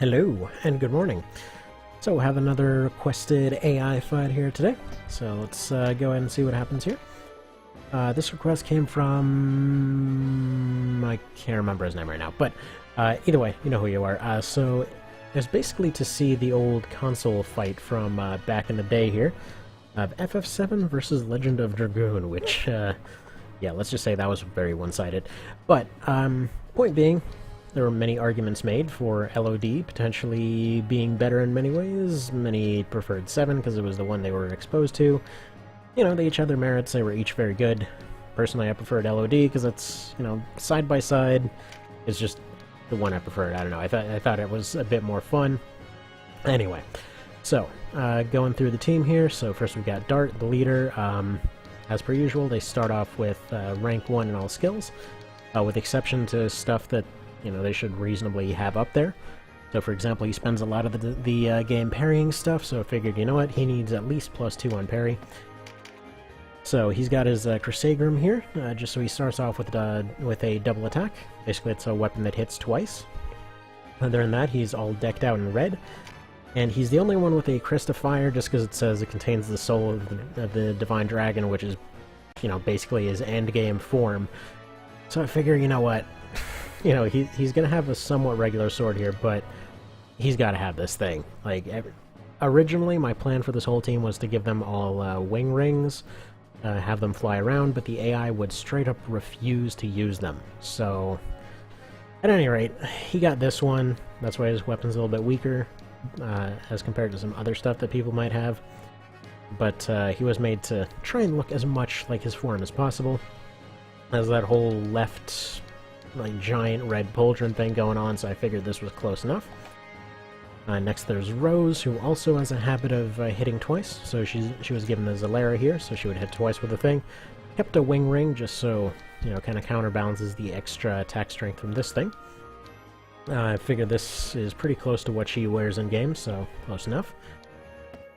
Hello, and good morning. So, we have another requested AI fight here today. So, let's go ahead and see what happens here. This request came from... I can't remember his name right now, but either way, you know who you are. So, it's basically to see the old console fight from back in the day here of FF7 versus Legend of Dragoon, which, yeah, let's just say that was very one-sided. But, point being, there were many arguments made for LOD potentially being better in many ways. Many preferred 7 because it was the one they were exposed to. You know, they each had their merits, they were each very good. Personally, I preferred LOD because it's, you know, side by side. It's just the one I preferred. I don't know, I thought it was a bit more fun. Anyway, so, going through the team here. So first we've got Dart, the leader. As per usual, they start off with rank 1 in all skills, with exception to stuff that you know, they should reasonably have up there. So, for example, he spends a lot of the game parrying stuff, so I figured, you know what, he needs at least +2 on parry. So, he's got his Crusaderum here, just so he starts off with a double attack. Basically, it's a weapon that hits twice. Other than that, he's all decked out in red. And he's the only one with a Crest of Fire, just because it says it contains the soul of the Divine Dragon, which is, you know, basically his endgame form. So I figure, you know what, you know, he's gonna have a somewhat regular sword here, but he's gotta have this thing. Like, originally my plan for this whole team was to give them all wing rings, have them fly around, but the AI would straight up refuse to use them. So, at any rate, he got this one. That's why his weapon's a little bit weaker, as compared to some other stuff that people might have. But he was made to try and look as much like his form as possible. Has that whole left, like, giant red pauldron thing going on, so I figured this was close enough. Next there's Rose, who also has a habit of hitting twice, so she was given the Zalera here, so she would hit twice with the thing. Kept a wing ring, just so, you know, kind of counterbalances the extra attack strength from this thing. I figured this is pretty close to what she wears in game, so close enough.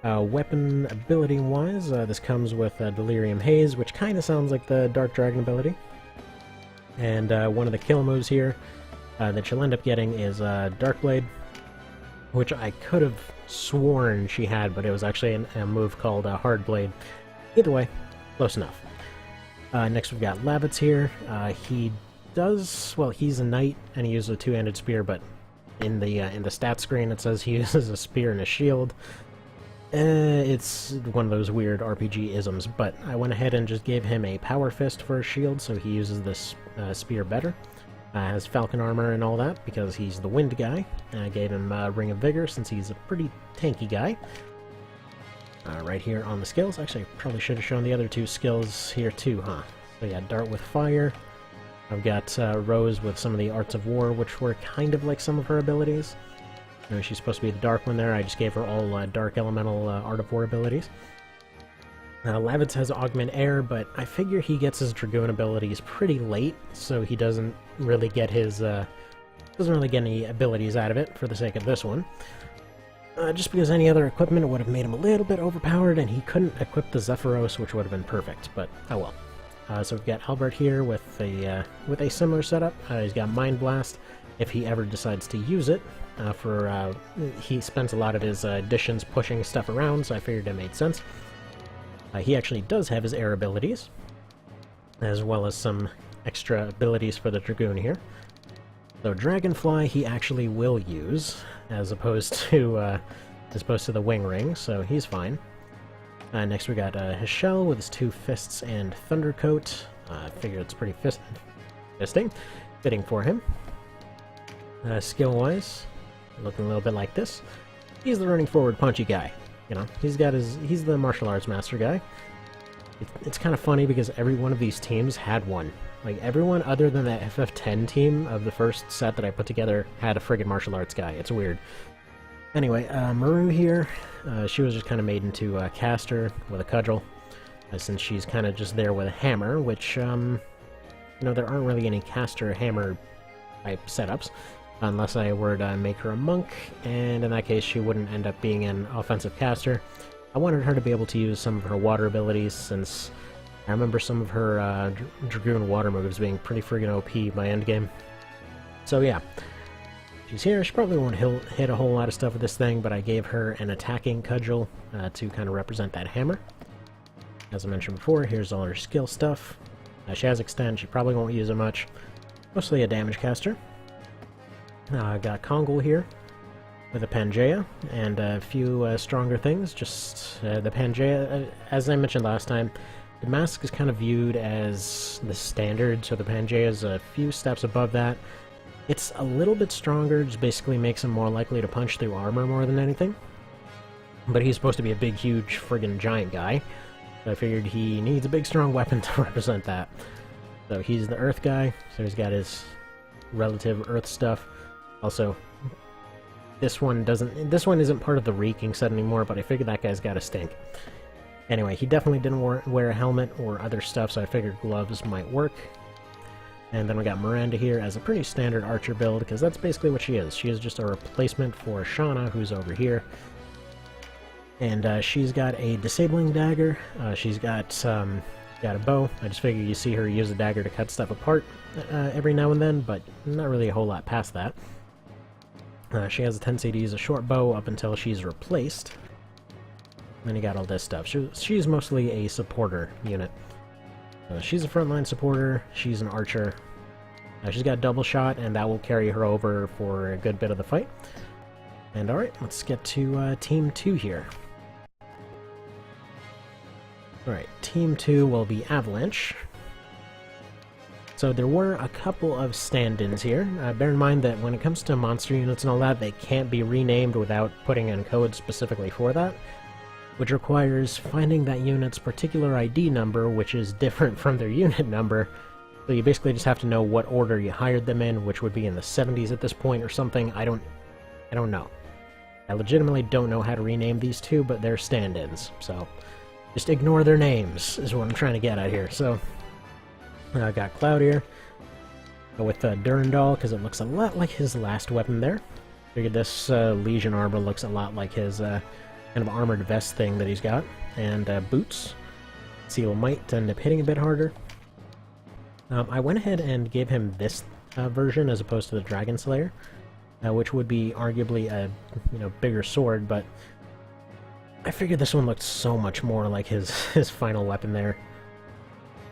Weapon ability-wise, this comes with Delirium Haze, which kind of sounds like the Dark Dragon ability. And one of the kill moves here that she'll end up getting is Dark Blade, which I could have sworn she had, but it was actually a move called Hard Blade. Either way, close enough. Next we've got Lavitz here. He does, well, he's a knight and he uses a two-handed spear, but in the stat screen it says he uses a spear and a shield. It's one of those weird RPG isms, but I went ahead and just gave him a Power Fist for a shield, so he uses this spear better. Has Falcon armor and all that, because he's the wind guy. I gave him Ring of Vigor, since he's a pretty tanky guy. Right here on the skills. Actually, I probably should have shown the other two skills here too, huh? So yeah, Dart with Fire. I've got Rose with some of the Arts of War, which were kind of like some of her abilities. You know, she's supposed to be the Dark one there. I just gave her all Dark Elemental Art of War abilities. Lavitz has Augment Air, but I figure he gets his Dragoon abilities pretty late, so he doesn't really get his doesn't really get any abilities out of it for the sake of this one. Just because any other equipment would have made him a little bit overpowered, and he couldn't equip the Zephyros, which would have been perfect. But oh well. So we've got Albert here with a similar setup. He's got Mind Blast if he ever decides to use it. He spends a lot of his additions pushing stuff around, so I figured it made sense. He actually does have his air abilities, as well as some extra abilities for the Dragoon here. So Dragonfly he actually will use, as opposed to the Wing Ring, so he's fine. Next we got Hishel with his 2 fists and Thundercoat. I figure it's pretty fitting for him. Skill-wise, looking a little bit like this. He's the running forward punchy guy. You know, he's the martial arts master guy. It's kind of funny because every one of these teams had one. Like, everyone other than that FF10 team of the first set that I put together had a friggin' martial arts guy. It's weird. Anyway, Maru here, she was just kind of made into a caster with a cudgel, since she's kind of just there with a hammer, which, you know, there aren't really any caster hammer type setups. Unless I were to make her a monk, and in that case she wouldn't end up being an offensive caster. I wanted her to be able to use some of her water abilities, since I remember some of her Dragoon water moves being pretty friggin' OP by endgame. So yeah, she's here. She probably won't hit a whole lot of stuff with this thing, but I gave her an attacking cudgel to kind of represent that hammer. As I mentioned before, here's all her skill stuff. She has extend, she probably won't use it much. Mostly a damage caster. I got Kongol here with a Pangea and a few stronger things. Just the Pangea, as I mentioned last time, the mask is kind of viewed as the standard, so the Pangea is a few steps above that. It's a little bit stronger, just basically makes him more likely to punch through armor more than anything. But he's supposed to be a big, huge, friggin' giant guy. So I figured he needs a big, strong weapon to represent that. So he's the Earth guy, so he's got his relative Earth stuff. Also, this one isn't part of the Reeking set anymore, but I figured that guy's got a stink. Anyway, he definitely didn't wear a helmet or other stuff, so I figured gloves might work. And then we got Miranda here as a pretty standard archer build, because that's basically what she is. She is just a replacement for Shauna, who's over here. And she's got a disabling dagger. She's got a bow. I just figured you see her use the dagger to cut stuff apart every now and then, but not really a whole lot past that. She has a tendency to use a short bow up until she's replaced. Then you got all this stuff. She's mostly a supporter unit. She's a frontline supporter, she's an archer. She's got double shot, and that will carry her over for a good bit of the fight. And alright, let's get to Team 2 here. Alright, Team 2 will be Avalanche. So there were a couple of stand-ins here. Bear in mind that when it comes to monster units and all that, they can't be renamed without putting in code specifically for that, which requires finding that unit's particular ID number, which is different from their unit number. So you basically just have to know what order you hired them in, which would be in the 70s at this point or something. I don't know. I legitimately don't know how to rename these two, but they're stand-ins, so just ignore their names, is what I'm trying to get at here. So, I got Cloud here, with Durandal, because it looks a lot like his last weapon there. Figured this Legion armor looks a lot like his kind of armored vest thing that he's got. And boots. Seal might end up hitting a bit harder. I went ahead and gave him this version as opposed to the Dragon Slayer, which would be arguably a bigger sword, but I figured this one looked so much more like his final weapon there.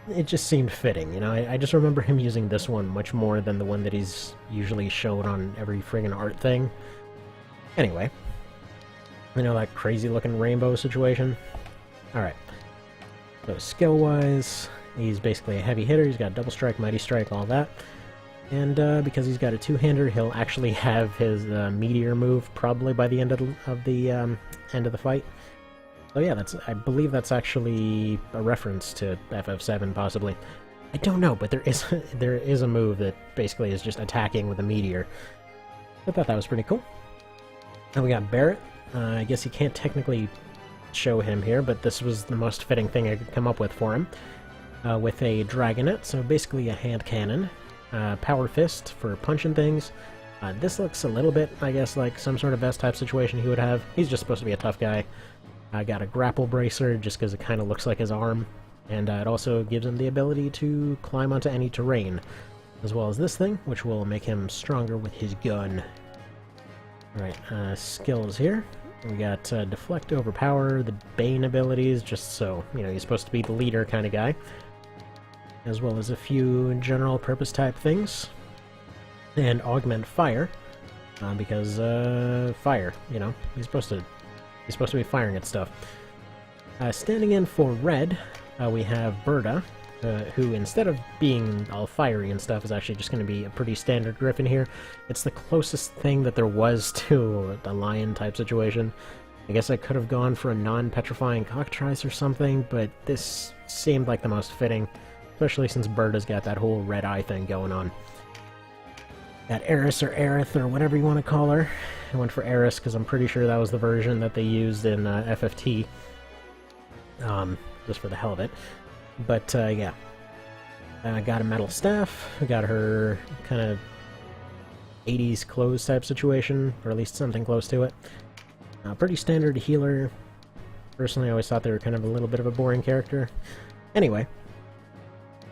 It just seemed fitting, I just remember him using this one much more than the one that he's usually showed on every friggin' art thing. Anyway, that crazy looking rainbow situation. Alright, so skill-wise, he's basically a heavy hitter. He's got double strike, mighty strike, all that. And because he's got a two-hander, he'll actually have his meteor move probably by the end of the fight. So yeah, I believe that's actually a reference to FF7, possibly. I don't know, but there is a move that basically is just attacking with a meteor. I thought that was pretty cool. And we got Barrett. I guess you can't technically show him here, but this was the most fitting thing I could come up with for him. With a Dragonet, so basically a hand cannon. Power Fist for punching things. This looks a little bit, I guess, like some sort of vest type situation he would have. He's just supposed to be a tough guy. I got a grapple bracer just because it kind of looks like his arm, and it also gives him the ability to climb onto any terrain, as well as this thing, which will make him stronger with his gun. Alright, skills here. We got Deflect, Overpower, the Bane abilities, just so, he's supposed to be the leader kind of guy, as well as a few general purpose type things. And Augment Fire, because fire, he's supposed to be firing at stuff. Standing in for red, we have Berta, who instead of being all fiery and stuff is actually just going to be a pretty standard Griffin here. It's the closest thing that there was to a lion type situation. I guess I could have gone for a non-petrifying cockatrice or something, but this seemed like the most fitting, especially since Berta's got that whole red eye thing going on. Got Eris or Aerith or whatever you want to call her. I went for Eris because I'm pretty sure that was the version that they used in FFT. Just for the hell of it. But yeah. I got a metal staff. I got her kind of 80s clothes type situation, or at least something close to it. Pretty standard healer. Personally, I always thought they were kind of a little bit of a boring character. Anyway,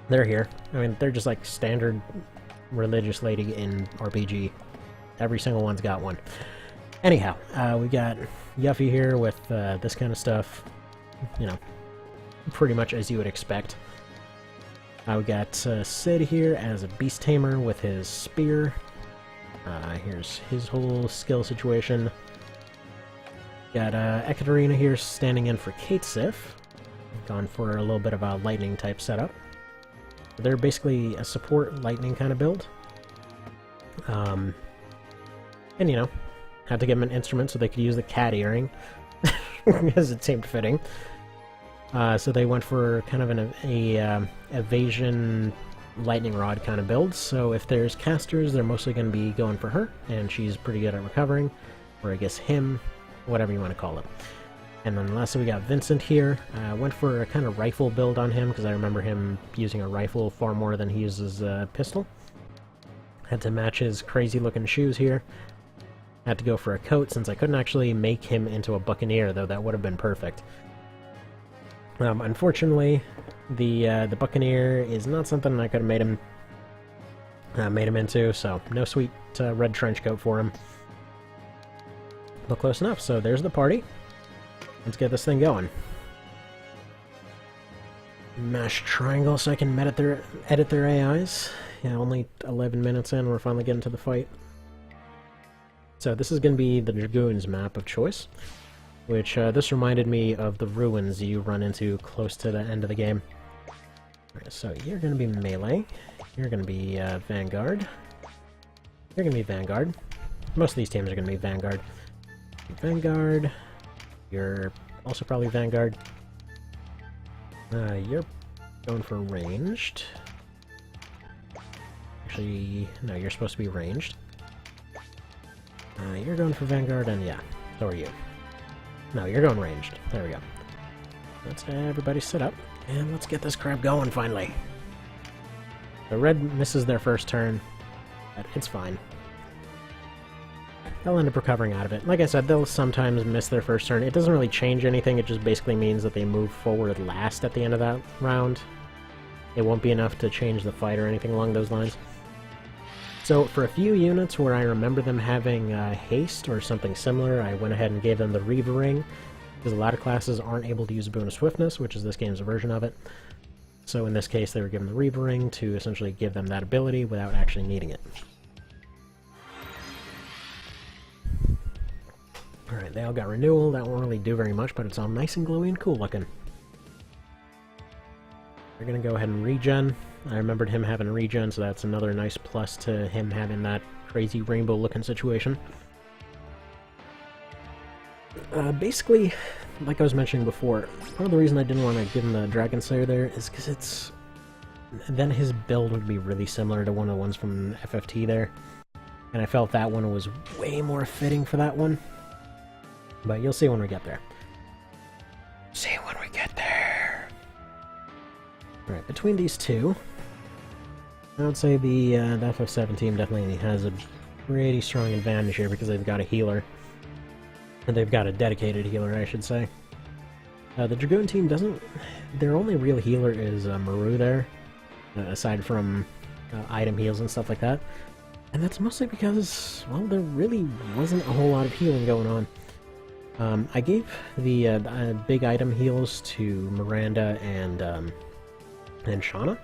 they're here. I mean, they're just like standard religious lady in RPG. every single one's got one. Anyhow, we got Yuffie here with this kind of stuff, you know, pretty much as you would expect. We got Sid here as a beast tamer with his spear. Here's his whole skill situation. Got Ekaterina here standing in for Kate Sif. Gone for a little bit of a lightning type setup. They're basically a support lightning kind of build. And you know, had to give them an instrument so they could use the cat earring, because it seemed fitting. So they went for kind of an evasion lightning rod kind of build. So if there's casters, they're mostly going to be going for her, and she's pretty good at recovering, or I guess him, whatever you want to call it. And then lastly we got Vincent here. Went for a kind of rifle build on him, because I remember him using a rifle far more than he uses a pistol. Had to match his crazy looking shoes here. Had to go for a coat, since I couldn't actually make him into a buccaneer, though that would have been perfect. Unfortunately, the buccaneer is not something I could have made him into, so no sweet red trench coat for him. But close enough, so there's the party. Let's get this thing going. Mash triangle so I can edit their AIs. Yeah, only 11 minutes in, we're finally getting to the fight. So this is going to be the Dragoon's map of choice, which this reminded me of the ruins you run into close to the end of the game. Alright, so you're going to be melee, you're going to be Vanguard, you're going to be Vanguard. Most of these teams are going to be Vanguard. Vanguard, you're also probably Vanguard. You're going for ranged. Actually, no, you're supposed to be ranged. You're going for Vanguard, and yeah, so are you. No, you're going ranged. There we go. Let's everybody sit up, and let's get this crap going finally. The red misses their first turn, but it's fine. They'll end up recovering out of it. Like I said, they'll sometimes miss their first turn. It doesn't really change anything, it just basically means that they move forward last at the end of that round. It won't be enough to change the fight or anything along those lines. So for a few units where I remember them having haste or something similar, I went ahead and gave them the Reaver Ring, because a lot of classes aren't able to use a boon of swiftness, which is this game's version of it. So in this case, they were given the Reaver Ring to essentially give them that ability without actually needing it. Alright, they all got renewal. That won't really do very much, but it's all nice and glowy and cool looking. We're gonna go ahead and regen. I remembered him having regen, so that's another nice plus to him having that crazy rainbow looking situation. Basically, like I was mentioning before, part of the reason I didn't want to give him the Dragon Slayer there is because it's... then his build would be really similar to one of the ones from FFT there. And I felt that one was way more fitting for that one. But you'll see when we get there. See when we get there! Alright, between these two, I would say the FF7 team definitely has a pretty strong advantage here because they've got a healer. And they've got a dedicated healer, I should say. The Dragoon team doesn't... their only real healer is Maru there, aside from item heals and stuff like that. And that's mostly because, well, there really wasn't a whole lot of healing going on. I gave the big item heals to Miranda and Shauna.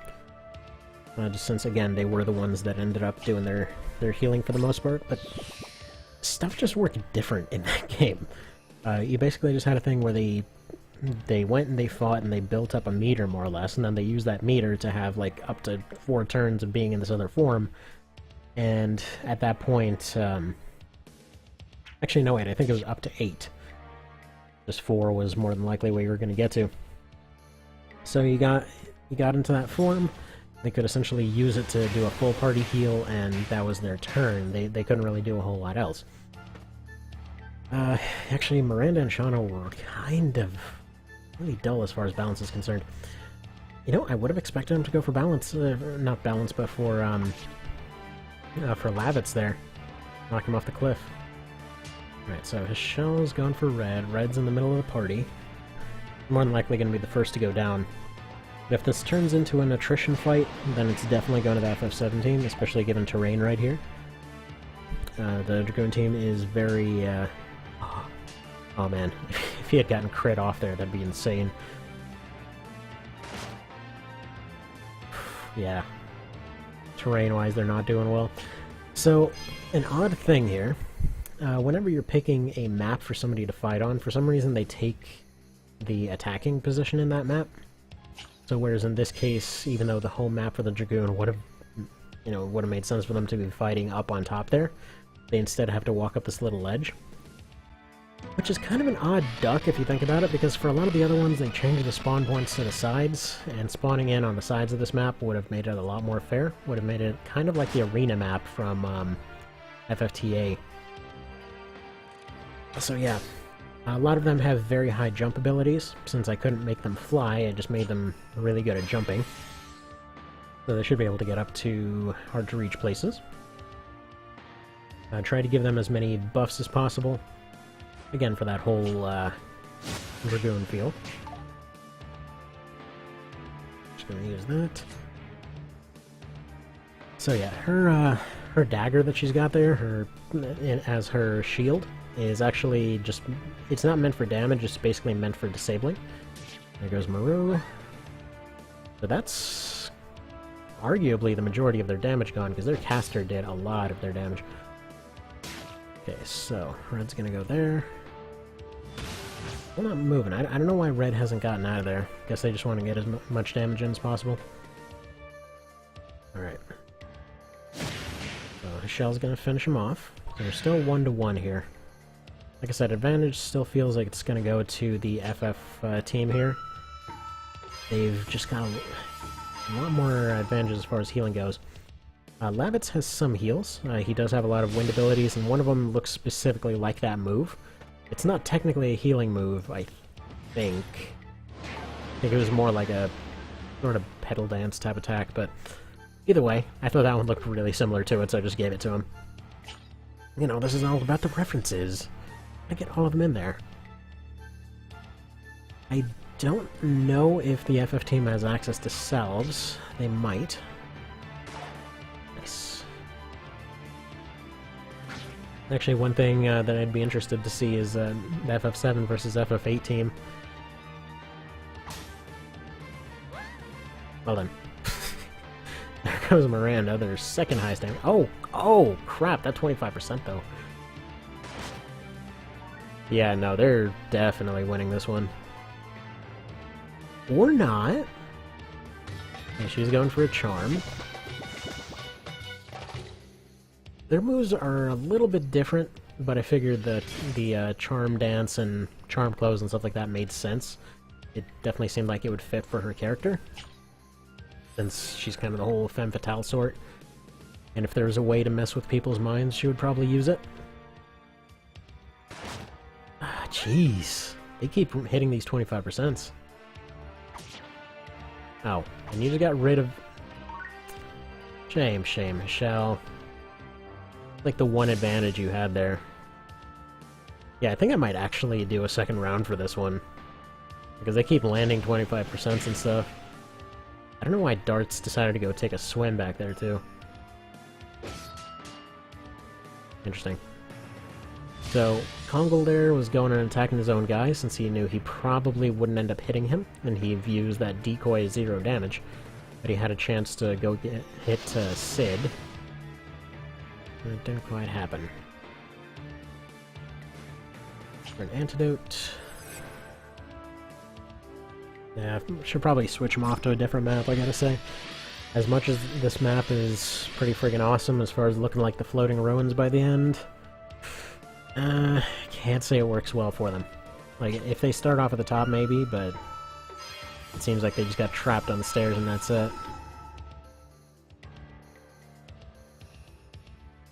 Just since, again, they were the ones that ended up doing their healing for the most part, but stuff just worked different in that game. You basically just had a thing where they went and they fought and they built up a meter, more or less, and then they used that meter to have, like, up to 4 turns of being in this other form, and at that point, actually, no, wait, I think it was up to 8. Just 4 was more than likely what you were going to get to. So you got into that form. They could essentially use it to do a full party heal, and that was their turn. They couldn't really do a whole lot else. Actually, Miranda and Shauna were kind of really dull as far as balance is concerned. You know, I would have expected them to go for balance, not balance, but for Lavitz there. Knock him off the cliff. Alright, so his shell's gone for red. Red's in the middle of the party. More than likely going to be the first to go down. But if this turns into an attrition fight, then it's definitely going to the FF17, especially given terrain right here. The Dragoon team is very... oh man, if he had gotten crit off there, that'd be insane. Yeah. Terrain-wise, they're not doing well. So, an odd thing here. Whenever you're picking a map for somebody to fight on, for some reason they take the attacking position in that map. So whereas in this case, even though the home map for the Dragoon would have, would have made sense for them to be fighting up on top there, they instead have to walk up this little ledge. Which is kind of an odd duck if you think about it, because for a lot of the other ones they changed the spawn points to the sides, and spawning in on the sides of this map would have made it a lot more fair. Would have made it kind of like the arena map from FFTA. So yeah, a lot of them have very high jump abilities. Since I couldn't make them fly, I just made them really good at jumping. So they should be able to get up to hard-to-reach places. Try to give them as many buffs as possible. Again, for that whole Dragoon feel. Just gonna use that. So yeah, her dagger that she's got there, as her shield, is actually just... It's not meant for damage, it's basically meant for disabling. There goes Moreau. So that's arguably the majority of their damage gone, because their caster did a lot of their damage. Okay, so Red's gonna go there. Still not moving. I don't know why Red hasn't gotten out of there. Guess they just want to get as much damage in as possible. Alright. So Shell's gonna finish him off. So we're still 1-1 here. Like I said, advantage still feels like it's gonna go to the FF team here. They've just got a lot more advantage as far as healing goes. Lavitz has some heals. He does have a lot of wind abilities, and one of them looks specifically like that move. It's not technically a healing move, I think. I think it was more like a sort of pedal dance type attack, but either way, I thought that one looked really similar to it, so I just gave it to him. You know, this is all about the references. I get all of them in there. I don't know if the FF team has access to salves. They might. Nice. Actually, one thing that I'd be interested to see is the FF7 versus FF8 team. Well then. There goes Miranda, their second highest damage. Oh, crap, that's 25% though. Yeah, no, they're definitely winning this one. Or not. Yeah, she's going for a charm. Their moves are a little bit different, but I figured that the charm dance and charm clothes and stuff like that made sense. It definitely seemed like it would fit for her character, since she's kind of the whole femme fatale sort. And if there was a way to mess with people's minds, she would probably use it. Ah, jeez. They keep hitting these 25%. Oh, and you just got rid of... Shame, Michelle. Like the one advantage you had there. Yeah, I think I might actually do a second round for this one. Because they keep landing 25% and stuff. I don't know why Darts decided to go take a swim back there, too. Interesting. So, Kongol there was going and attacking his own guy, since he knew he probably wouldn't end up hitting him, and he views that decoy as 0 damage. But he had a chance to go hit Sid. And it didn't quite happen. For an antidote... Yeah, should probably switch him off to a different map, I gotta say. As much as this map is pretty friggin' awesome as far as looking like the floating ruins by the end, can't say it works well for them. Like, if they start off at the top, maybe, but it seems like they just got trapped on the stairs and that's it.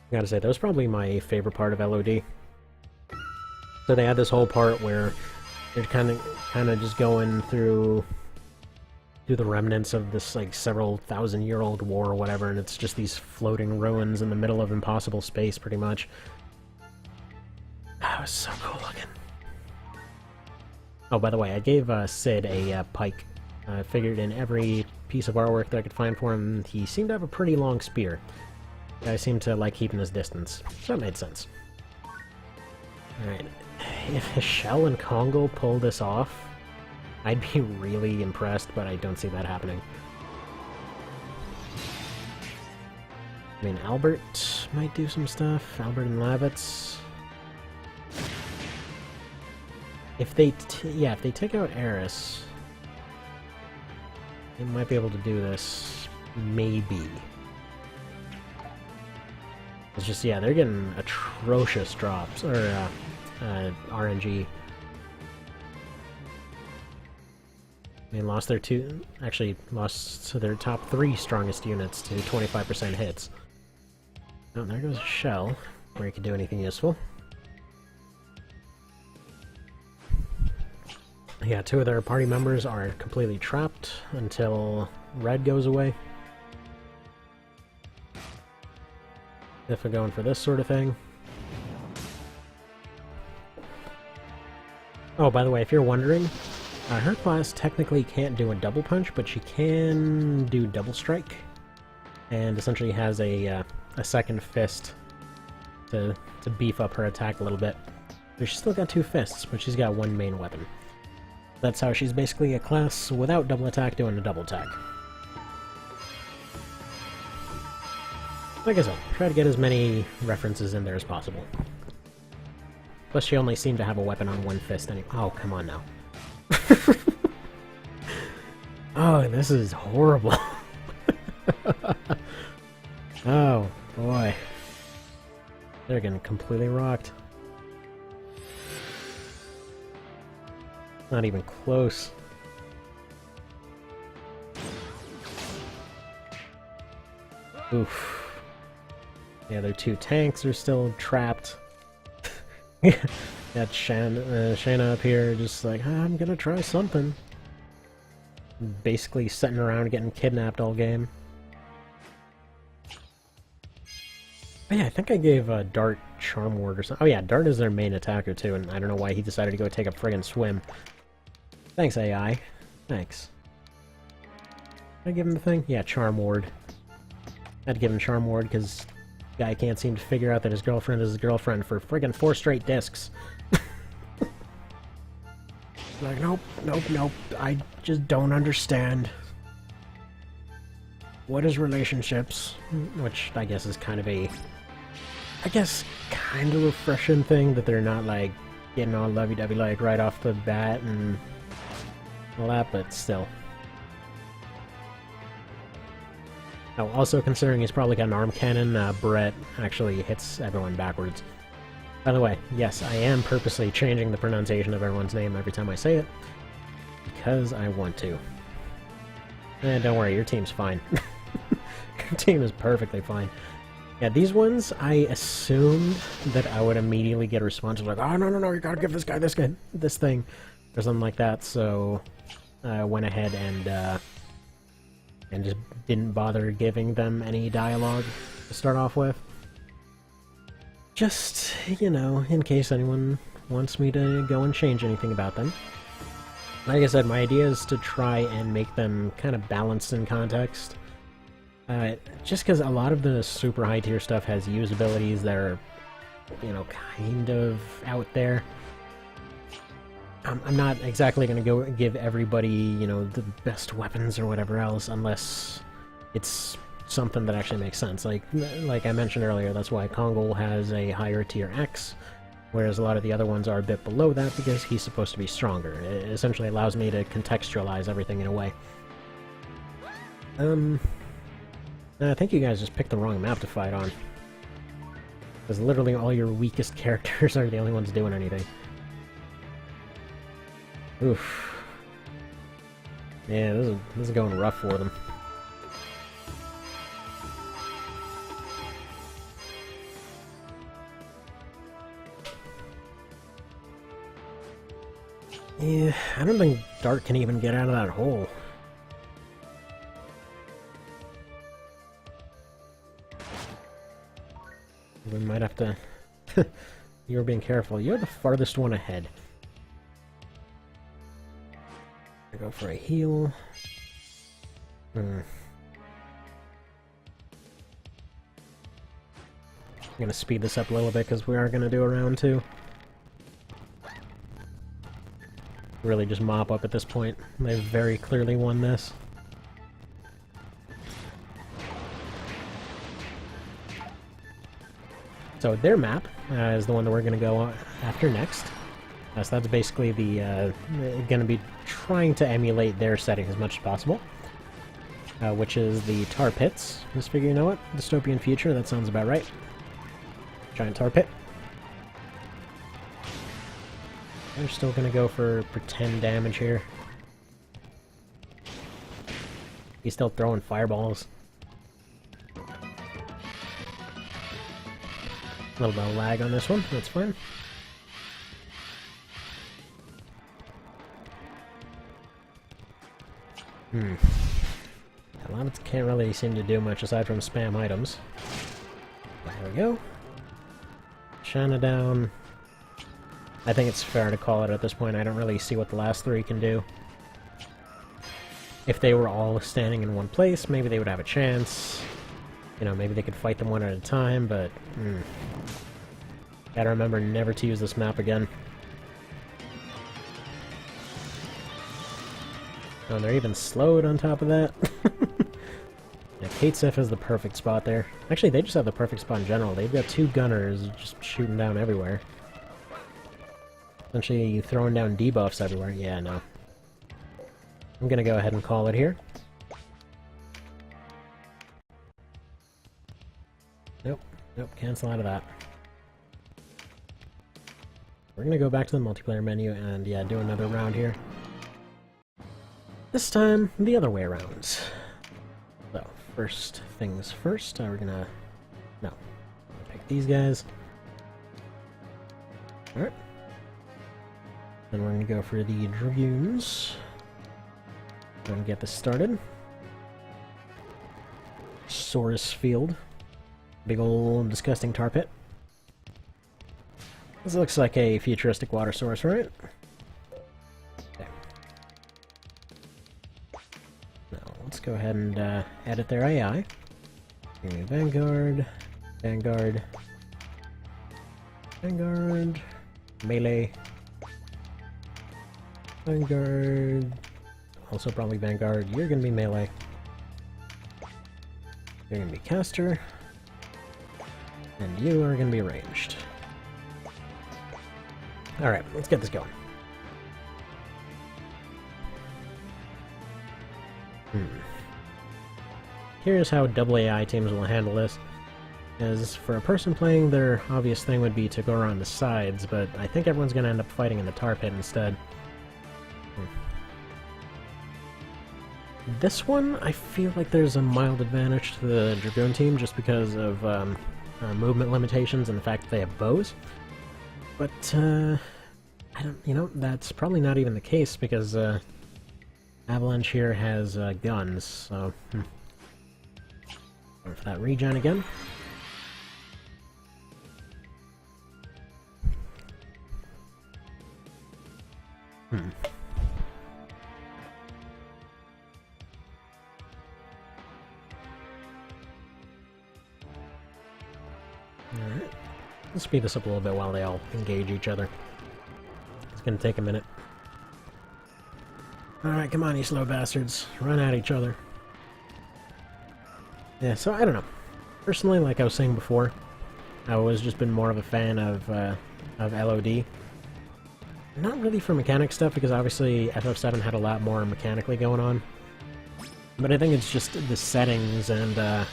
I gotta say, that was probably my favorite part of LOD. So they had this whole part where they're kind of just going through the remnants of this like several thousand-year-old war or whatever, and it's just these floating ruins in the middle of impossible space, pretty much. That was so cool looking. Oh, by the way, I gave Sid a pike. I figured in every piece of artwork that I could find for him, he seemed to have a pretty long spear. I seem to like keeping his distance, so that made sense. Alright, if Shell and Kongo pull this off, I'd be really impressed, but I don't see that happening. I mean, Albert might do some stuff. Albert and Lavitz. If they take out Eris, they might be able to do this. Maybe. It's just, yeah, they're getting atrocious drops, or RNG. They lost their lost their top 3 strongest units to 25% hits. Oh, there goes a Shell, where you can do anything useful. Yeah, 2 of their party members are completely trapped until red goes away. If we're going for this sort of thing. Oh, by the way, if you're wondering, her class technically can't do a double punch, but she can do double strike, and essentially has a second fist to beef up her attack a little bit. So she's still got 2 fists, but she's got 1 main weapon. That's how she's basically a class without double attack doing a double attack. Like I said, try to get as many references in there as possible. Plus she only seemed to have a weapon on 1 fist anyway. Oh, come on now. Oh, this is horrible. Oh, boy. They're getting completely rocked. Not even close. Oof. The other 2 tanks are still trapped. Got Shanna up here just like, I'm gonna try something. Basically sitting around getting kidnapped all game. Oh yeah, I think I gave Dart Charm Ward or something. Oh yeah, Dart is their main attacker too, and I don't know why he decided to go take a friggin' swim. Thanks, AI. Thanks. Did I give him the thing? Yeah, Charm Ward. I had to give him Charm Ward because guy can't seem to figure out that his girlfriend is his girlfriend for friggin' 4 straight discs. Like, nope, nope, nope, I just don't understand. What is relationships? Which I guess is kind of a... kind of refreshing thing that they're not, like, getting all lovey-dovey, like, right off the bat and all that, but still. Oh, also considering he's probably got an arm cannon, Brett actually hits everyone backwards. By the way, yes, I am purposely changing the pronunciation of everyone's name every time I say it, because I want to. And don't worry, your team's fine. Your team is perfectly fine. Yeah, these ones, I assumed that I would immediately get a response like, oh, no, no, no, you gotta give this guy this thing, or something like that, so I went ahead and just didn't bother giving them any dialogue to start off with. Just, you know, in case anyone wants me to go and change anything about them. Like I said, my idea is to try and make them kind of balanced in context. Just because a lot of the super high tier stuff has usabilities that are, you know, kind of out there. I'm not exactly going to go give everybody, you know, the best weapons or whatever else, unless it's something that actually makes sense. Like I mentioned earlier, that's why Kongo has a higher tier X, whereas a lot of the other ones are a bit below that because he's supposed to be stronger. It essentially allows me to contextualize everything in a way. I think you guys just picked the wrong map to fight on. Because literally all your weakest characters are the only ones doing anything. Oof. Yeah, this is going rough for them. Yeah, I don't think Dart can even get out of that hole. We might have to... You're being careful. You're the farthest one ahead. I go for a heal. I'm gonna speed this up a little bit because we are gonna do a round 2. Really just mop up at this point. They've very clearly won this. So their map is the one that we're going to go after next. So that's basically the going to be trying to emulate their setting as much as possible, which is the tar pits. Just figure, you know what? Dystopian future, that sounds about right. Giant tar pit. They're still going to go for pretend damage here. He's still throwing fireballs. A little bit of lag on this one, that's fine. A lot of can't really seem to do much aside from spam items. There we go. Shanna down. I think it's fair to call it at this point. I don't really see what the last 3 can do. If they were all standing in one place, maybe they would have a chance. You know, maybe they could fight them one at a time, but... Gotta remember never to use this map again. Oh, they're even slowed on top of that. Yeah, Katesef has the perfect spot there. Actually, they just have the perfect spot in general. They've got 2 gunners just shooting down everywhere. Essentially, you throwing down debuffs everywhere. Yeah, no. I'm gonna go ahead and call it here. Nope. Nope, cancel out of that. We're gonna go back to the multiplayer menu and, yeah, do another round here. This time, the other way around. So, first things first, we're gonna... No. Pick these guys. Alright. Then we're gonna go for the Dragoons. We're gonna get this started. Saurus Field. Big old disgusting tar pit. This looks like a futuristic water source, right? Okay. Now, let's go ahead and edit their AI. Give me Vanguard, Vanguard, Vanguard, Melee, Vanguard, also probably Vanguard. You're gonna be Melee. You're gonna be Caster. And you are gonna be ranged. Alright, let's get this going. Here's how double AI teams will handle this. As for a person playing, their obvious thing would be to go around the sides, but I think everyone's gonna end up fighting in the tar pit instead. This one, I feel like there's a mild advantage to the Dragoon team just because of movement limitations and the fact that they have bows. But, I don't, you know, that's probably not even the case because, Avalanche here has, guns, so, Going for that regen again. Alright. Let's speed this up a little bit while they all engage each other. It's gonna take a minute. Alright, come on, you slow bastards. Run at each other. Yeah, so I don't know. Personally, like I was saying before, I've always just been more of a fan of LOD. Not really for mechanic stuff, because obviously FF7 had a lot more mechanically going on. But I think it's just the settings and kind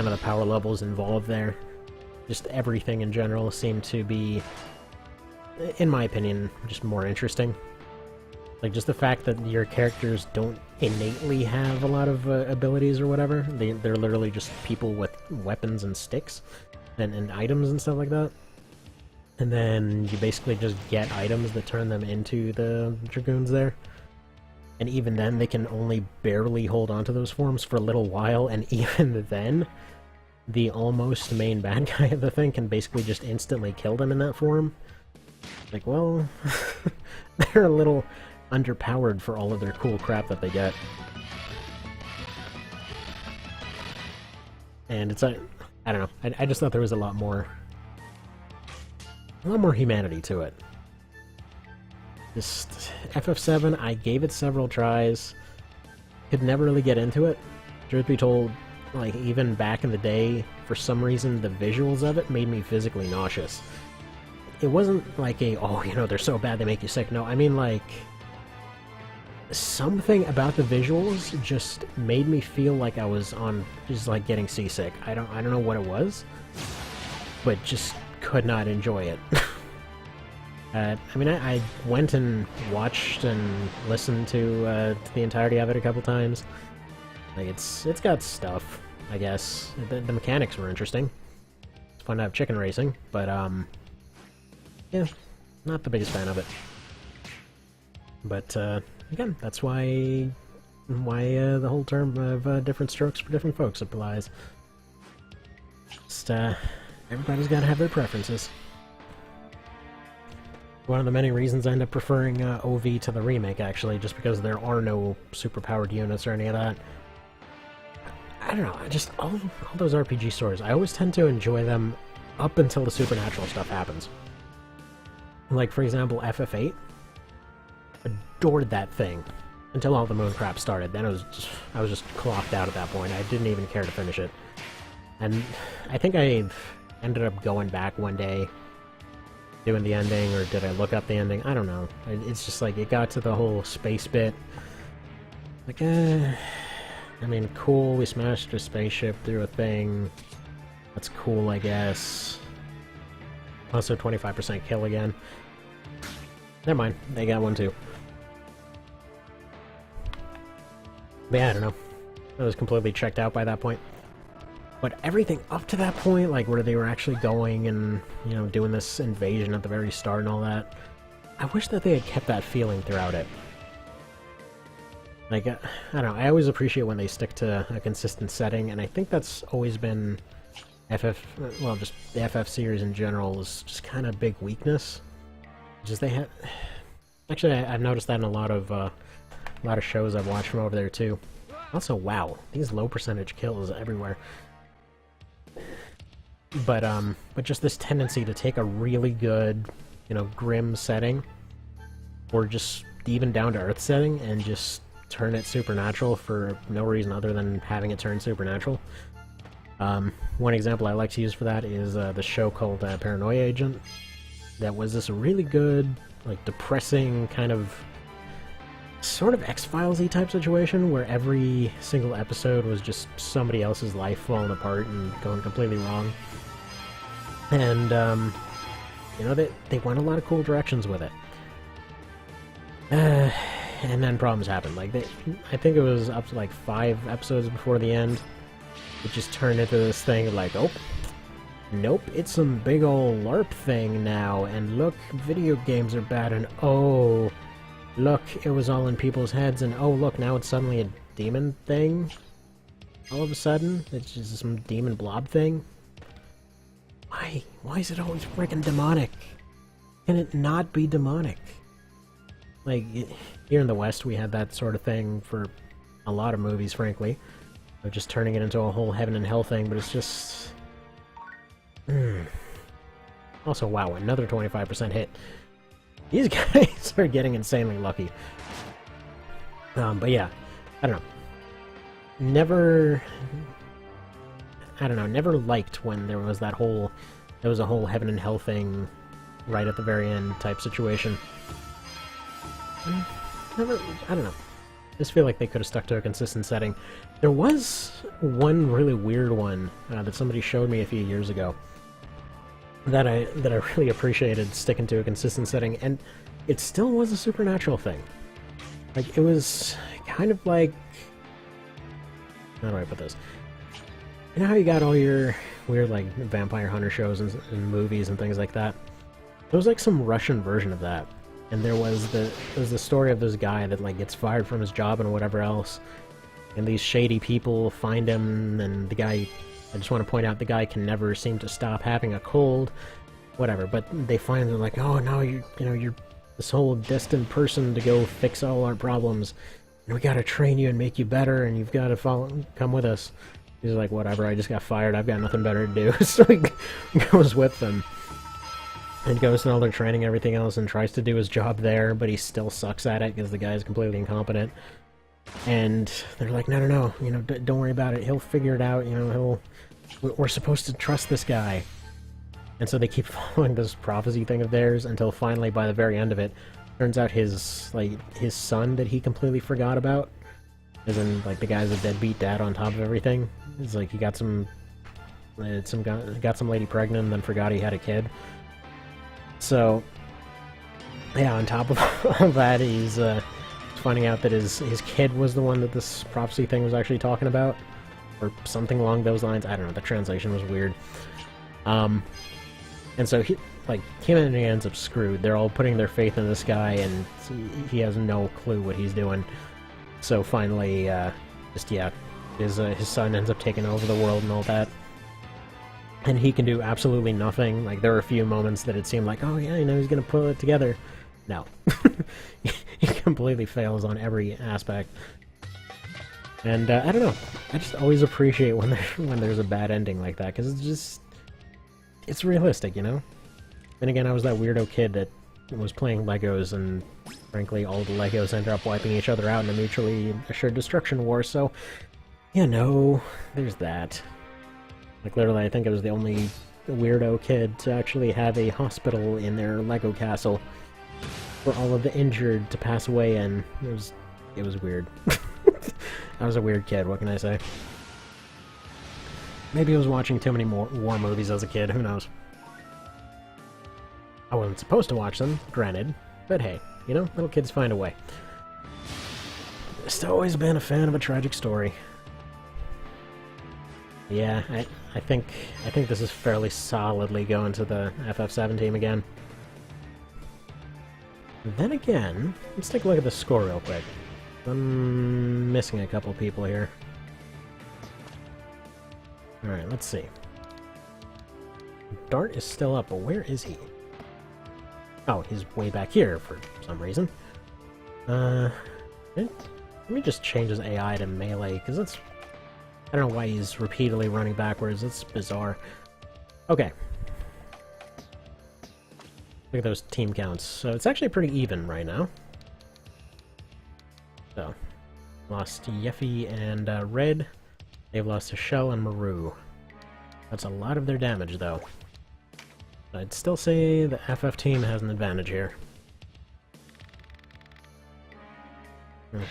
of the power levels involved there. Just everything in general seemed to be, in my opinion, just more interesting. Like, just the fact that your characters don't innately have a lot of abilities or whatever. They're literally just people with weapons and sticks and items and stuff like that. And then you basically just get items that turn them into the Dragoons there. And even then, they can only barely hold onto those forms for a little while, and even then, the almost main bad guy of the thing can basically just instantly kill them in that form. Like, well, they're a little underpowered for all of their cool crap that they get. And it's I don't know. I just thought there was a lot more humanity to it. Just FF7, I gave it several tries. Could never really get into it. Truth be told, like, even back in the day, for some reason, the visuals of it made me physically nauseous. It wasn't like oh, you know, they're so bad they make you sick. No, I mean, like, something about the visuals just made me feel like I was just like getting seasick. I don't know what it was, but just could not enjoy it. I mean, I went and watched and listened to the entirety of it a couple times. Like, it's got stuff, I guess. The mechanics were interesting. It's fun to have chicken racing, but yeah, not the biggest fan of it. But again, that's why the whole term of different strokes for different folks applies. Just everybody's got to have their preferences. One of the many reasons I end up preferring OV to the remake, actually, just because there are no superpowered units or any of that. I don't know, just all those RPG stories, I always tend to enjoy them up until the supernatural stuff happens. Like, for example, FF8. Adored that thing until all the moon crap started. Then I was just clocked out at that point. I didn't even care to finish it. And I think I ended up going back one day, doing the ending, or did I look up the ending? I don't know. It's just like, it got to the whole space bit. Like, I mean, cool, we smashed a spaceship through a thing. That's cool, I guess. Also 25% kill again. Never mind, they got one too. But yeah, I don't know. I was completely checked out by that point. But everything up to that point, like where they were actually going and, you know, doing this invasion at the very start and all that, I wish that they had kept that feeling throughout it. Like, I don't know, I always appreciate when they stick to a consistent setting, and I think that's always been well, just the FF series in general is just kind of big weakness. Just they have... Actually, I've noticed that in a lot of shows I've watched from over there, too. Also, wow, these low percentage kills everywhere. But just this tendency to take a really good, you know, grim setting, or just even down-to-earth setting, and just turn it supernatural for no reason other than having it turn supernatural. One example I like to use for that is the show called Paranoia Agent. That was this really good, like, depressing kind of sort of X-Files-y type situation where every single episode was just somebody else's life falling apart and going completely wrong. And, you know, they went a lot of cool directions with it. And then problems happened. Like, I think it was up to like 5 episodes before the end. It just turned into this thing of like, oh, nope, it's some big ol' LARP thing now, and look, video games are bad, and oh, look, it was all in people's heads, and oh, look, now it's suddenly a demon thing? All of a sudden? It's just some demon blob thing? Why? Why is it always freaking demonic? Can it not be demonic? Like, here in the West, we had that sort of thing for a lot of movies, frankly. Of just turning it into a whole heaven and hell thing, but it's just... Also, wow, another 25% hit. These guys are getting insanely lucky. But yeah, I don't know. Never liked when there was a whole heaven and hell thing right at the very end type situation. I don't know. I just feel like they could have stuck to a consistent setting. There was one really weird one that somebody showed me a few years ago that I really appreciated sticking to a consistent setting, and it still was a supernatural thing. Like, it was kind of like... How do I put this? You know how you got all your weird, like, vampire hunter shows and movies and things like that? There was like some Russian version of that. And there was the story of this guy that, like, gets fired from his job and whatever else, and these shady people find him, and the guy, I just want to point out, the guy can never seem to stop having a cold, whatever, but they find him like, oh, no, you're this whole destined person to go fix all our problems, and we gotta train you and make you better, and you've gotta come with us. He's like, whatever, I just got fired, I've got nothing better to do. So he goes with them. And goes to all their training and everything else and tries to do his job there, but he still sucks at it because the guy's completely incompetent. And they're like, no, no, no, you know, don't worry about it, he'll figure it out, you know, we're supposed to trust this guy. And so they keep following this prophecy thing of theirs until finally, by the very end of it, turns out his son that he completely forgot about, as in, like, the guy's a deadbeat dad on top of everything. It's like he got some lady pregnant and then forgot he had a kid. So, yeah, on top of all that, he's finding out that his kid was the one that this prophecy thing was actually talking about, or something along those lines. I don't know, the translation was weird. And so him and he ends up screwed. They're all putting their faith in this guy, and he has no clue what he's doing. So finally, his son ends up taking over the world and all that. And he can do absolutely nothing. Like, there were a few moments that it seemed like, oh yeah, you know, he's gonna pull it together. No. He completely fails on every aspect. And, I don't know. I just always appreciate when there's a bad ending like that, because it's realistic, you know? And again, I was that weirdo kid that was playing Legos, and frankly, all the Legos ended up wiping each other out in a mutually assured destruction war, so, you know, there's that. Like, literally, I think I was the only weirdo kid to actually have a hospital in their Lego castle for all of the injured to pass away in. It was weird. I was a weird kid, what can I say? Maybe I was watching too many more war movies as a kid, who knows? I wasn't supposed to watch them, granted, but hey, you know, little kids find a way. Just always been a fan of a tragic story. Yeah, I think this is fairly solidly going to the FF7 team again. Then again, let's take a look at the score real quick. I'm missing a couple people here. Alright, let's see. Dart is still up, but where is he? Oh, he's way back here for some reason. Let me just change his AI to melee, because that's... I don't know why he's repeatedly running backwards, it's bizarre. Okay. Look at those team counts. So it's actually pretty even right now. So, lost Yeffy and Red. They've lost to Shell and Maru. That's a lot of their damage, though. I'd still say the FF team has an advantage here. Okay.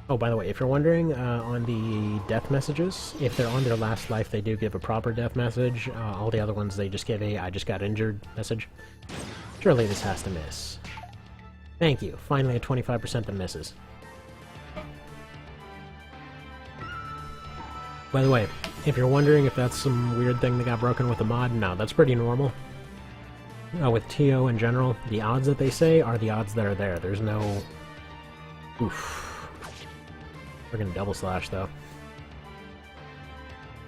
Oh, by the way, if you're wondering, on the death messages, if they're on their last life, they do give a proper death message. All the other ones, they just give a I just got injured message. Surely this has to miss. Thank you. Finally a 25% that misses. By the way, if you're wondering if that's some weird thing that got broken with the mod, no, that's pretty normal. With TO in general, the odds that they say are the odds that are there. There's no... Oof. We're gonna double slash, though.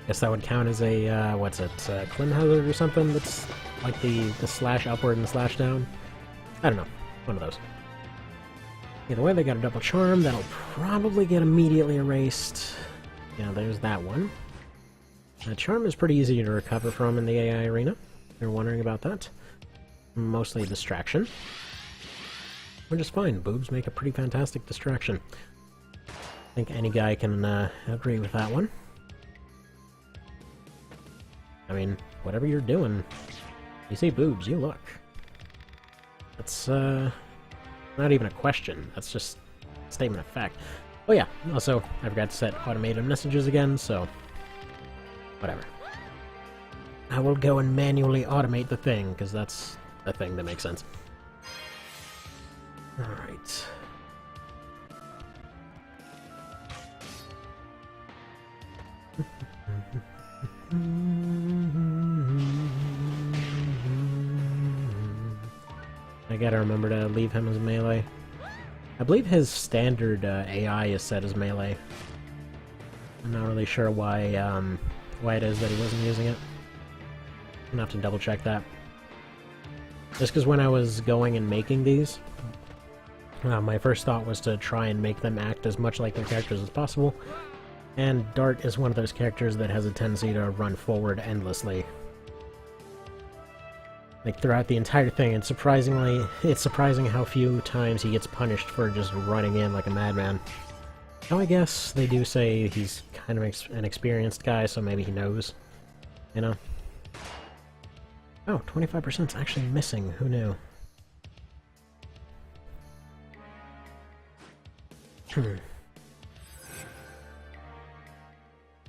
Guess that would count as a, what's it, Clim Hazard or something? That's like the slash upward and slash down? I don't know. One of those. Either way, they got a double charm. That'll probably get immediately erased. Yeah, there's that one. Charm is pretty easy to recover from in the AI arena, if you're wondering about that. Mostly a distraction. Which is fine. Boobs make a pretty fantastic distraction. I think any guy can agree with that one. I mean, whatever you're doing, you see boobs, you look. That's not even a question. That's just a statement of fact. Oh yeah, also, I forgot to set automated messages again, so... whatever. I will go and manually automate the thing, because that's a thing that makes sense. Alright. I gotta remember to leave him as melee. I believe his standard AI is set as melee. I'm not really sure why it is that he wasn't using it. I'm gonna have to double check that. Just because when I was going and making these, My first thought was to try and make them act as much like their characters as possible, and Dart is one of those characters that has a tendency to run forward endlessly. Like, throughout the entire thing, and it's surprising how few times he gets punished for just running in like a madman. Now, I guess they do say he's kind of an experienced guy, so maybe he knows, you know? Oh, 25% is actually missing, who knew?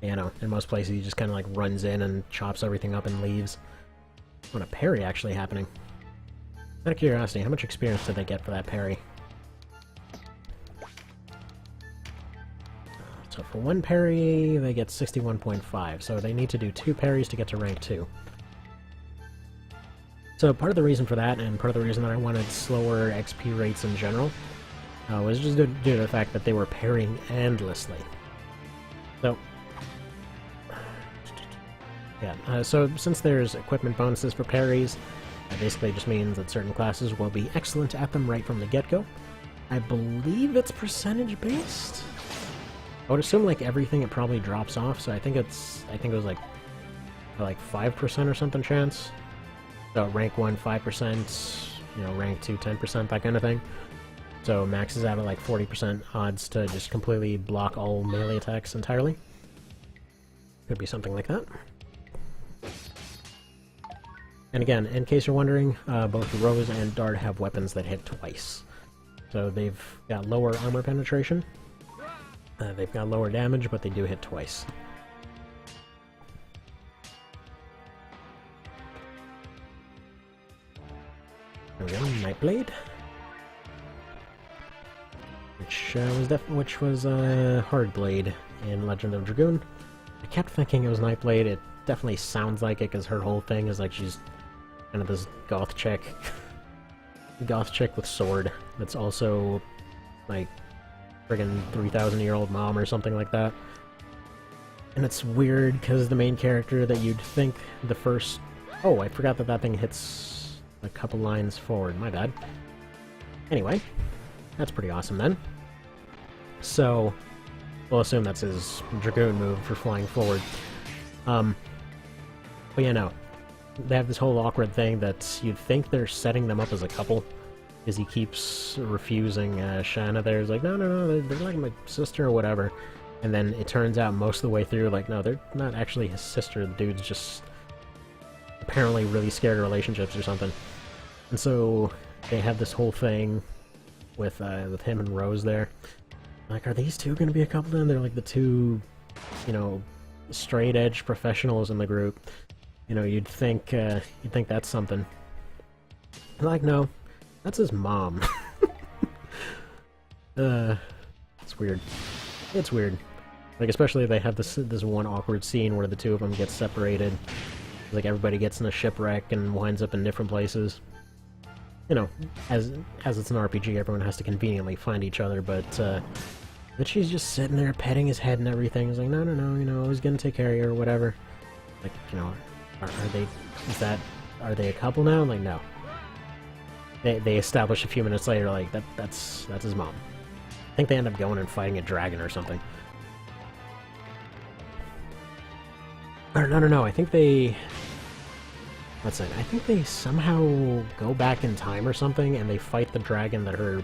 Yeah, no, in most places he just kind of like runs in and chops everything up and leaves. What a parry actually happening. Out of curiosity, how much experience did they get for that parry? So for one parry, they get 61.5, so they need to do 2 parries to get to rank 2. So part of the reason for that, and part of the reason that I wanted slower XP rates in general, was just due to the fact that they were parrying endlessly. So, yeah, so since there's equipment bonuses for parries, that basically just means that certain classes will be excellent at them right from the get-go. I believe it's percentage-based? I would assume, like, everything it probably drops off, so I think it was, like 5% or something chance. So rank 1, 5%, you know, rank 2, 10%, that kind of thing. So maxes out at like 40% odds to just completely block all melee attacks entirely. Could be something like that. And again, in case you're wondering, both Rose and Dart have weapons that hit twice. So they've got lower armor penetration, they've got lower damage, but they do hit twice. There we go, Nightblade. Which was Hardblade in Legend of Dragoon. I kept thinking it was Nightblade. It definitely sounds like it because her whole thing is like she's kind of this goth chick. Goth chick with sword that's also like friggin' 3,000-year-old mom or something like that. And it's weird because the main character that you'd think the first... Oh, I forgot that thing hits a couple lines forward. My bad. Anyway, that's pretty awesome then. So, we'll assume that's his Dragoon move for flying forward. But yeah, no. They have this whole awkward thing that you'd think they're setting them up as a couple, because he keeps refusing Shanna there. He's like, no, they're like my sister or whatever. And then it turns out most of the way through, like, no, they're not actually his sister. The dude's just apparently really scared of relationships or something. And so they have this whole thing with him and Rose there. Like, are these two going to be a couple then? They're like the two, you know, straight-edge professionals in the group. You know, you'd think that's something. Like, no, that's his mom. It's weird. It's weird. Like, especially if they have this one awkward scene where the two of them get separated. Like, everybody gets in a shipwreck and winds up in different places. You know, as it's an RPG, everyone has to conveniently find each other, but she's just sitting there petting his head and everything. He's like, no, you know, I was gonna take care of you or whatever. Like, you know, are they a couple now? Like, no. They establish a few minutes later, like, that's his mom. I think they end up going and fighting a dragon or something. Or, no, I think they... What's it? I think they somehow go back in time or something, and they fight the dragon that her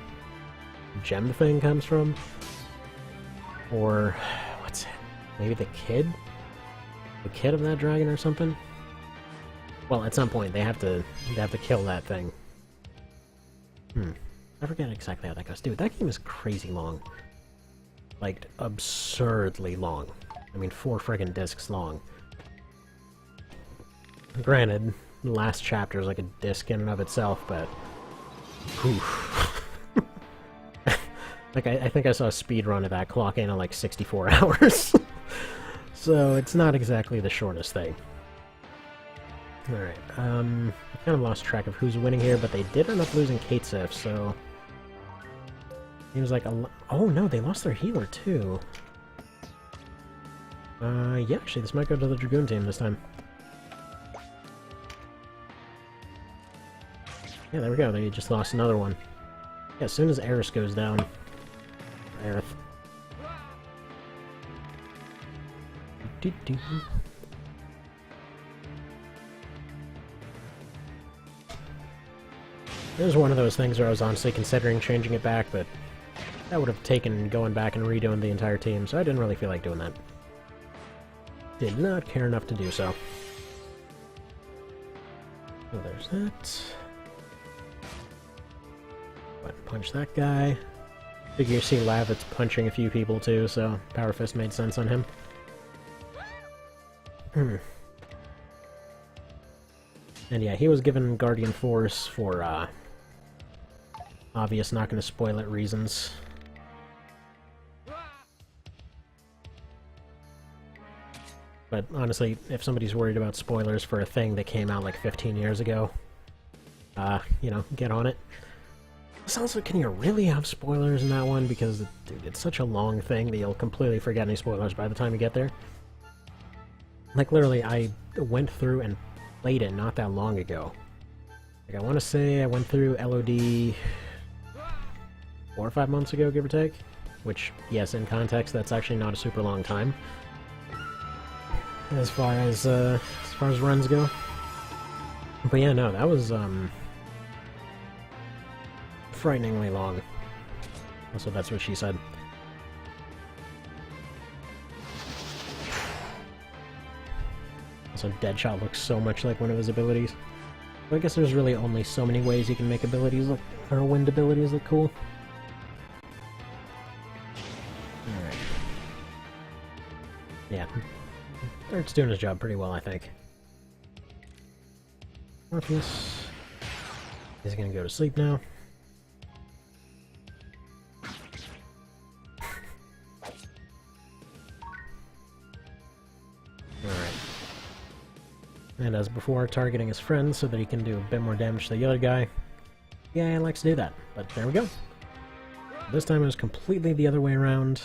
gem thing comes from. Or, what's it? Maybe the kid? The kid of that dragon or something? Well, at some point, they have to kill that thing. I forget exactly how that goes. Dude, that game is crazy long. Like, absurdly long. I mean, 4 friggin' discs long. Granted, the last chapter is like a disc in and of itself, but... Like, I think I saw a speed run of that clock in at like 64 hours. So, it's not exactly the shortest thing. Alright, I kind of lost track of who's winning here, but they did end up losing Katesif, so... He was like a... Oh no, they lost their healer too. Yeah, actually, this might go to the Dragoon team this time. Yeah, there we go, they just lost another one. Yeah, as soon as Eris goes down... Aerith. Doo-doo. It was one of those things where I was honestly considering changing it back, but that would have taken going back and redoing the entire team, so I didn't really feel like doing that. Did not care enough to do so. So there's that. Button punch that guy. Figure you see Lavit's punching a few people too, so Power Fist made sense on him. And yeah, he was given Guardian Force for, obvious not gonna spoil it reasons. But honestly, if somebody's worried about spoilers for a thing that came out like 15 years ago, you know, get on it. Also, can you really have spoilers in that one? Because, dude, it's such a long thing that you'll completely forget any spoilers by the time you get there. Like, literally, I went through and played it not that long ago. Like, I want to say I went through LOD 4 or 5 months ago, give or take. Which, yes, in context, that's actually not a super long time. As far as runs go. But yeah, no, that was, frighteningly long. Also, that's what she said. Also, Deadshot looks so much like one of his abilities. But I guess there's really only so many ways you can make abilities look, or wind abilities look cool. Alright. Yeah. Eric's doing his job pretty well, I think. Morpheus. He's gonna go to sleep now. And as before, targeting his friends so that he can do a bit more damage to the other guy. Yeah, he likes to do that, but there we go. This time it was completely the other way around.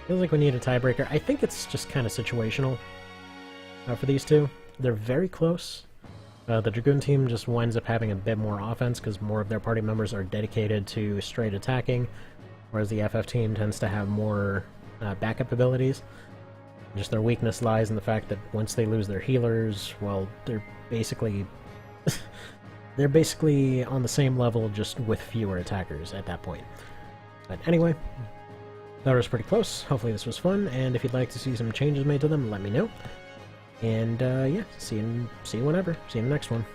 Feels like we need a tiebreaker. I think it's just kind of situational for these two. They're very close. The Dragoon team just winds up having a bit more offense because more of their party members are dedicated to straight attacking, whereas the FF team tends to have more backup abilities. Just their weakness lies in the fact that once they lose their healers, well, they're basically they're basically on the same level, just with fewer attackers at that point. But anyway, that was pretty close. Hopefully this was fun, and if you'd like to see some changes made to them, let me know. And yeah, see you whenever. See you in the next one.